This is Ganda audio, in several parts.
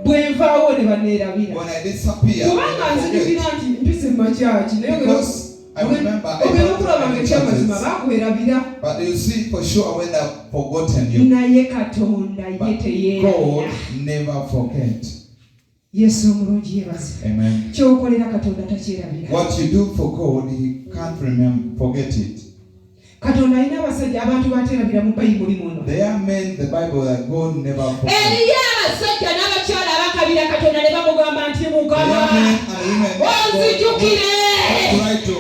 When I disappear, because I remember I churches, but you see for sure when I've forgotten you. But God never forget. Amen. What you do for God, He can't forget it. There are men in the Bible that God never forgets. There are men and women that God try to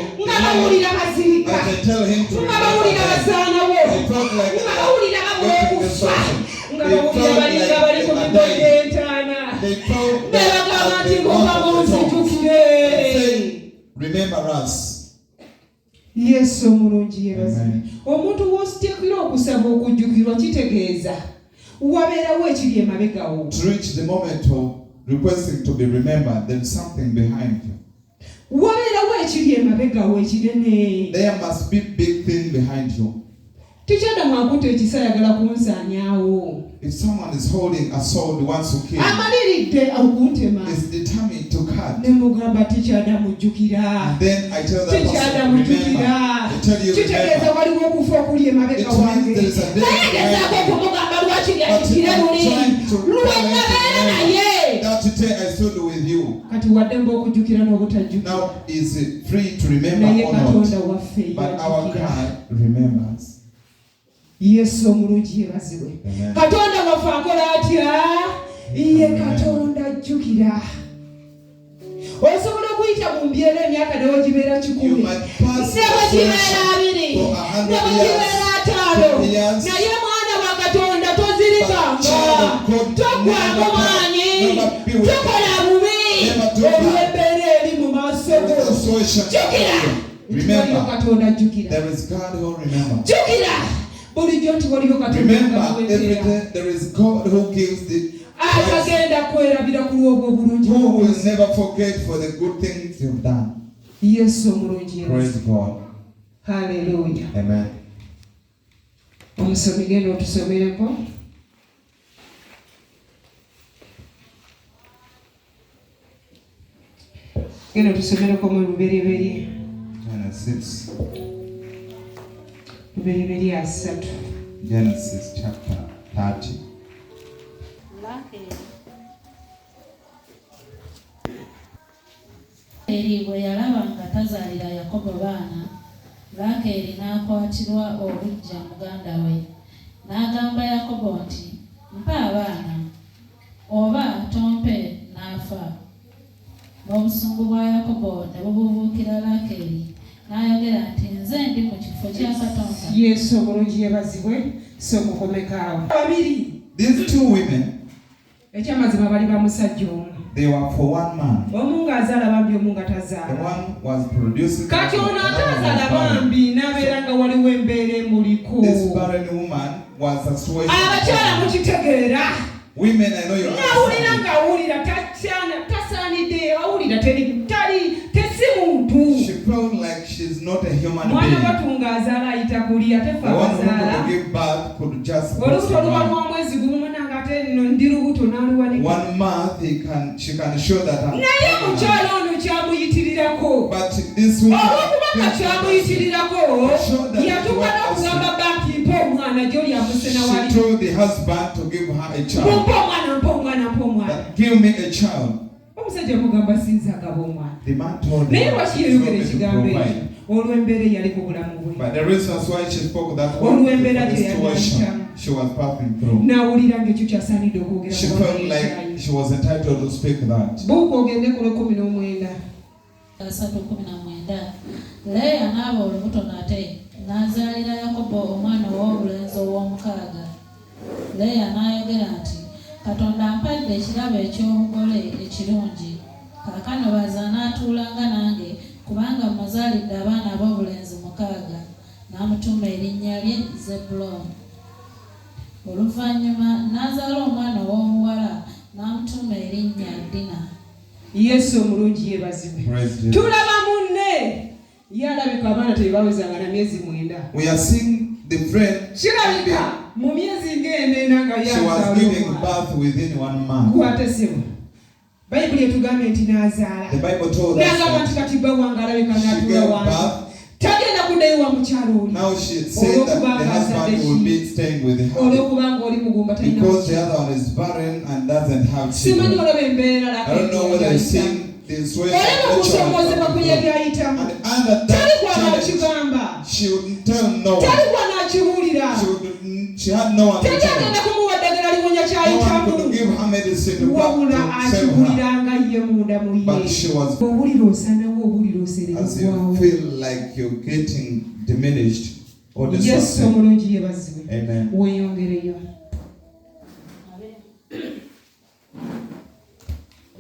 as they tell him to remember them. They felt like working the person. They felt like they died. They felt that they wanted to say, remember us. Yes, omulungi yebaza. Omuntu w'ositekera okusaba okujjukirwa kitegeeza wabeerawo ekiri emabegawo. To reach the moment of requesting to be remembered, there's something behind you. Wabeerawo ekiri emabegawo ekinene. There must be big thing behind you. Tikyadamu akutte ekisa ayagala kunsaanyaawo. If someone is holding a sword wants to kill, amaliridde okuntema, is determined to cut. Ne mugamba tikyadamu jjukira. And then I tell that person, remember. I tell you, kitegeeza waliwo okufa okuli emabega wange. Naye gezaako okumugamba lwaki yajjukira luli. Lwennabeera naye. That today I stood with you. Kati waddemba okujjukira n'obutajjukira. Now is free to remember or not. But our God remembers. Yesu omulungi yebazibwe. Katonda waffe akola atya? Ye Katonda ajjukira. Osobola okuyita mu mbeera emyaka newegibeera 10, newegibeera 2, newegibeera 5, naye mwana wa Katonda tozirikanga, togwamu maanyi, tokola bubi olw'embeera eri mu maaso go. Jjukira. There is God who remembers. Jjukira. Remember, every day there is God who gives the who will never forget for the good things you've done. Praise God. Hallelujah. Amen. Omusomi genda otusomereko. Genda otusomereko mu lubereberye. Genesis. Genesis chapter 30. Eri bwe yalaba nga tazaalira Yakobo baana, Laakeeri n'akwatirwa oluggya muganda we. N'agamba Yakobo nti, mpa abaana, oba tompe n'afa. N'obusungu bwa Yakobo ne bubuubuukira Laakeeri. N'ayogera nti nze ndi mu kifo kya Katonda. Yesu omulungi yebazibwe, so mukomekaawo. Babiri. These two women, ekyamazima bali bamusajja omu. They were for one man. Omu ng'azaala bambi, omu nga tazaala. The one was producing. Kati ono atazaala bambi n'abeera nga waliwo embeera emuliko. This barren woman was a situation. Abakyala mukitegeera. Women, I know you understand. Nawulira ng'awulira tasaanidde, awulira tesi muntu. She felt like she's not a human being. Mwana batunga azaala ayita kulya tefa azaala. One who could give birth could just olubuto luba lwa mwezi gumu nga ate nno ndi lubuto n'aluwanika. 1 month she can show that I'm naye mukyala ono kyamuyitirirako. But this woman, olw'okubanga kyamuyitirirako yatuuka n'okugamba banki mpa omwana gy'oli amusena wali. She told the husband to give her a child. Mpa omwana. Give me a child. Omusajja mugamba sinza agaba omwana. The man told naye lwaki yayogera ekigambo ekyo? Olw'embeera eyali ku bulamu bwe. But the reason why she spoke that word, she was passing through. N'awulira ng'ekyo kyasaanidde okwogera. She felt like she was entitled to speak that. Buuka ogende ku 19. 3:19. Leya n'aba olubuto nate n'azaalira Yakobo omwana ow'obulenzi ow'omukaaga. Leya n'ayogera nti, Katonda ampadde ekirabo eky'obugole ekirungi. Kaakano baza n'atuulanga nange, kubanga mmuzaalidde abaana ab'obulenzi 6. N'amutuuma erinnya lye Zebbulooni. Oluvannyuma n'azaala omwana ow'omuwala n'amutuuma erinnya Dina. Yesu omulungi yebazibwe. Tulaba munne yalabika abaana tebawezanga na myezi 9. We are seeing the friend. Kirabika mu myezi ng'enena nga she was giving birth within 1 month. kwatesibu Bayibuli etugambye nti n'azaala The Bible told us n'agamba nti that kati bwe wange alabika she n'atuula gave wange birth. tagenda kuddayo wa mukyalo oli Now she said that the husband will be staying with her olw'okubanga oli mugumba talina because the other one is barren and doesn't have simanyi children. olaba embeera I don't know whether you've seen this way. olaba okusomozebwa ku yebyayitamu And under tali that kwana challenge, akigamba she would tell no one. tali kwana akibuulira She had no one to tell. tekyagenda kumuwa ddagala liwonya No one kyayitamu could give her medicine to wabula save her. akibuuliranga ye munda mu But ye she was, obulira osanawo obulira as you oserezebwawo feel like you're getting diminished or yesu disrupted. omulungi yebazibwe Amen. weeyongereyo.